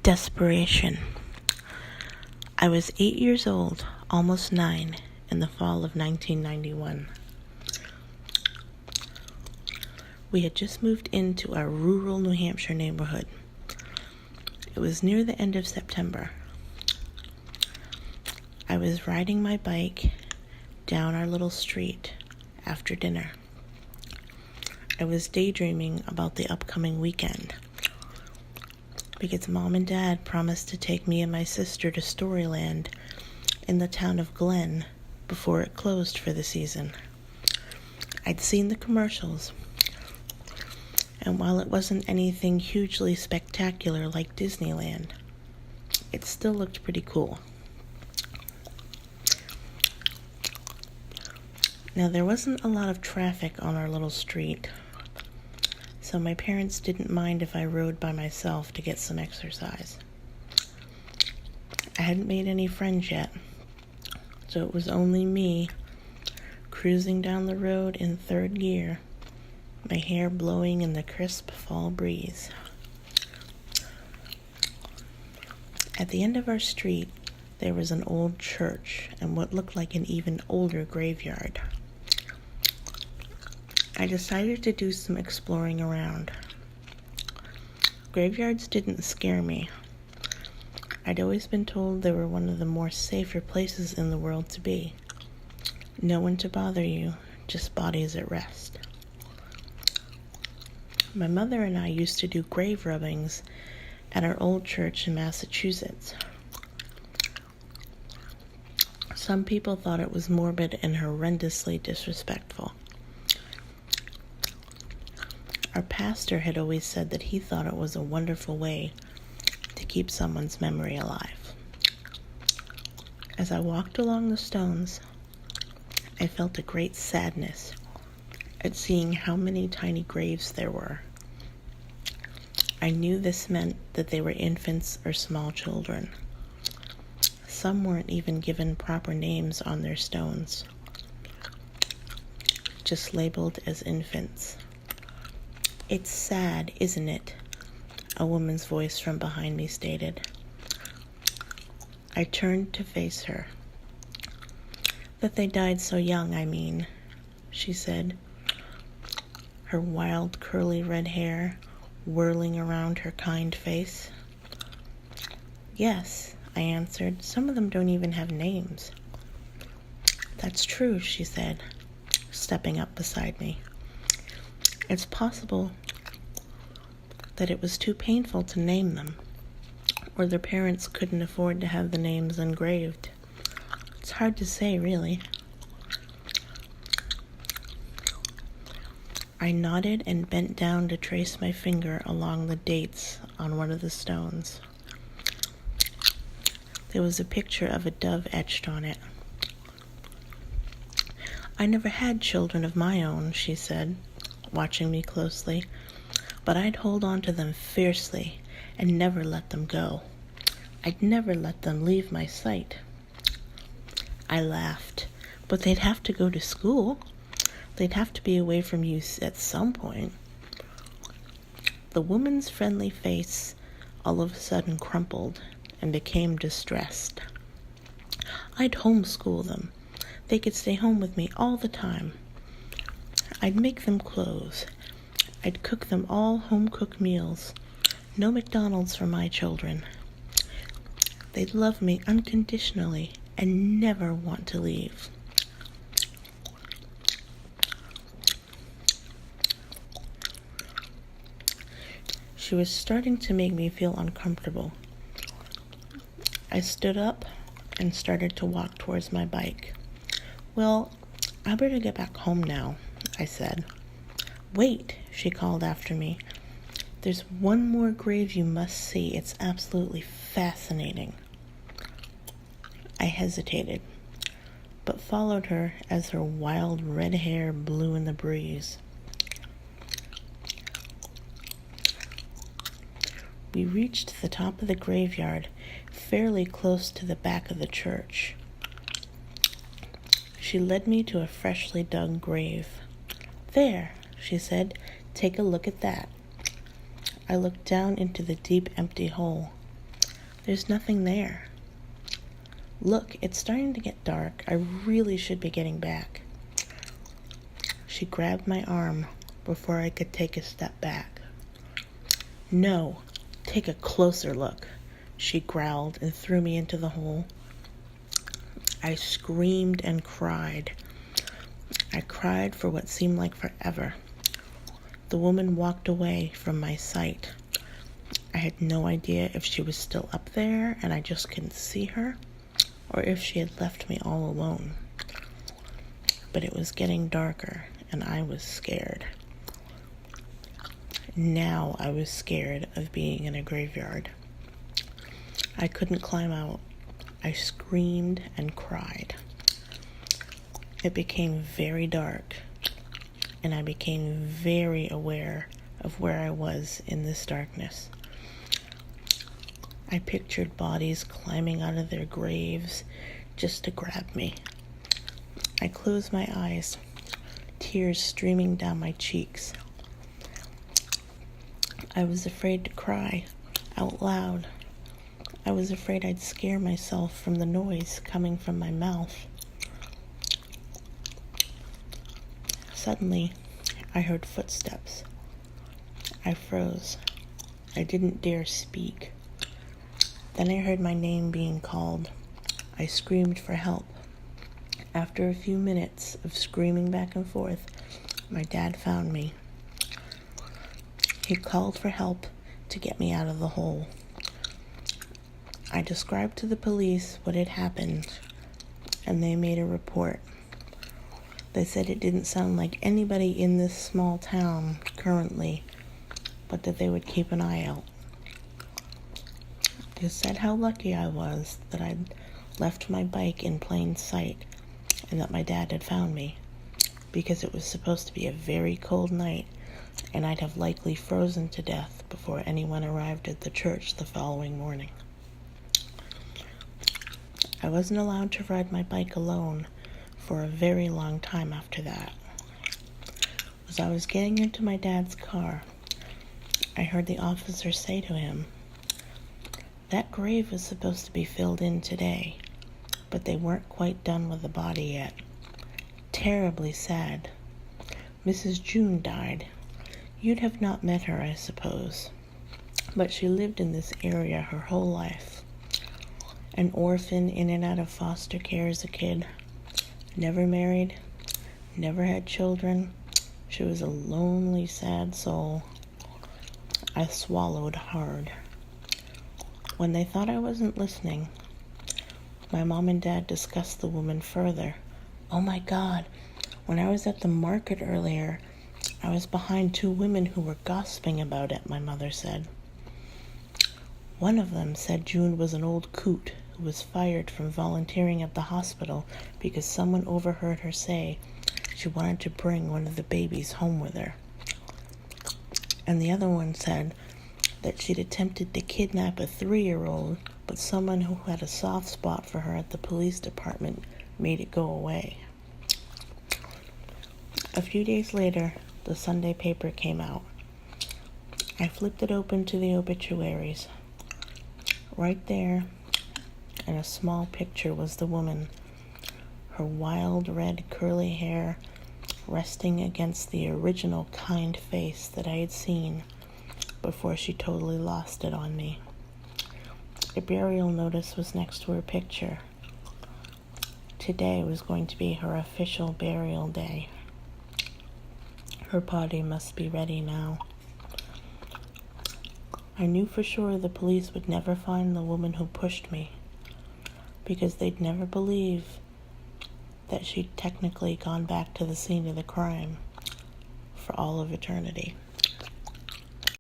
Desperation. I was 8 years old, almost 9, in the fall of 1991. We had just moved into our rural New Hampshire neighborhood. It was near the end of September. I was riding my bike down our little street after dinner. I was daydreaming about the upcoming weekend because Mom and Dad promised to take me and my sister to Storyland in the town of Glen before it closed for the season. I'd seen the commercials, and while it wasn't anything hugely spectacular like Disneyland, it still looked pretty cool. Now, there wasn't a lot of traffic on our little street, so my parents didn't mind if I rode by myself to get some exercise. I hadn't made any friends yet, so it was only me cruising down the road in third gear, my hair blowing in the crisp fall breeze. At the end of our street, there was an old church and what looked like an even older graveyard. I decided to do some exploring around. Graveyards didn't scare me. I'd always been told they were one of the more safer places in the world to be. No one to bother you, just bodies at rest. My mother and I used to do grave rubbings at our old church in Massachusetts. Some people thought it was morbid and horrendously disrespectful. Our pastor had always said that he thought it was a wonderful way to keep someone's memory alive. As I walked along the stones, I felt a great sadness at seeing how many tiny graves there were. I knew this meant that they were infants or small children. Some weren't even given proper names on their stones, just labeled as infants. "It's sad, isn't it?" a woman's voice from behind me stated. I turned to face her. "That they died so young, I mean," she said, her wild curly red hair whirling around her kind face. "Yes," I answered, "some of them don't even have names." "That's true," she said, stepping up beside me. "It's possible that it was too painful to name them, or their parents couldn't afford to have the names engraved. It's hard to say, really." I nodded and bent down to trace my finger along the dates on one of the stones. There was a picture of a dove etched on it. "I never had children of my own," she said, watching me closely, "but I'd hold on to them fiercely and never let them go. I'd never let them leave my sight." I laughed. "But they'd have to go to school. They'd have to be away from you at some point." The woman's friendly face all of a sudden crumpled and became distressed. "I'd homeschool them. They could stay home with me all the time. I'd make them clothes. I'd cook them all home-cooked meals. No McDonald's for my children. They'd love me unconditionally and never want to leave." She was starting to make me feel uncomfortable. I stood up and started to walk towards my bike. "Well, I better get back home now," I said. "Wait," she called after me. "There's one more grave you must see. It's absolutely fascinating." I hesitated, but followed her as her wild red hair blew in the breeze. We reached the top of the graveyard, fairly close to the back of the church. She led me to a freshly dug grave. "There," she said, "take a look at that." I looked down into the deep, empty hole. There's nothing there. Look, it's starting to get dark. I really should be getting back. She grabbed my arm before I could take a step back. No, take a closer look, she growled and threw me into the hole. I screamed and cried. I cried for what seemed like forever. The woman walked away from my sight. I had no idea if she was still up there and I just couldn't see her, or if she had left me all alone. But it was getting darker, and I was scared. Now I was scared of being in a graveyard. I couldn't climb out. I screamed and cried. It became very dark, and I became very aware of where I was in this darkness. I pictured bodies climbing out of their graves just to grab me. I closed my eyes, tears streaming down my cheeks. I was afraid to cry out loud. I was afraid I'd scare myself from the noise coming from my mouth. Suddenly, I heard footsteps. I froze. I didn't dare speak. Then I heard my name being called. I screamed for help. After a few minutes of screaming back and forth, my dad found me. He called for help to get me out of the hole. I described to the police what had happened, and they made a report. They said it didn't sound like anybody in this small town currently, but that they would keep an eye out. They said how lucky I was that I'd left my bike in plain sight and that my dad had found me, because it was supposed to be a very cold night and I'd have likely frozen to death before anyone arrived at the church the following morning. I wasn't allowed to ride my bike alone for a very long time after that. As I was getting into my dad's car, I heard the officer say to him, "That grave was supposed to be filled in today, but they weren't quite done with the body yet. Terribly sad. Mrs. June died. You'd have not met her, I suppose, but she lived in this area her whole life. An orphan in and out of foster care as a kid. Never married, never had children. She was a lonely, sad soul." I swallowed hard. When they thought I wasn't listening, my mom and dad discussed the woman further. "Oh my God, when I was at the market earlier, I was behind two women who were gossiping about it," my mother said. "One of them said June was an old coot who was fired from volunteering at the hospital because someone overheard her say she wanted to bring one of the babies home with her. And the other one said that she'd attempted to kidnap a 3-year-old, but someone who had a soft spot for her at the police department made it go away." A few days later, the Sunday paper came out. I flipped it open to the obituaries. Right there, in a small picture, was the woman, her wild red curly hair resting against the original kind face that I had seen before she totally lost it on me. A burial notice was next to her picture. Today was going to be her official burial day. Her body must be ready now. I knew for sure the police would never find the woman who pushed me, because they'd never believe that she'd technically gone back to the scene of the crime for all of eternity.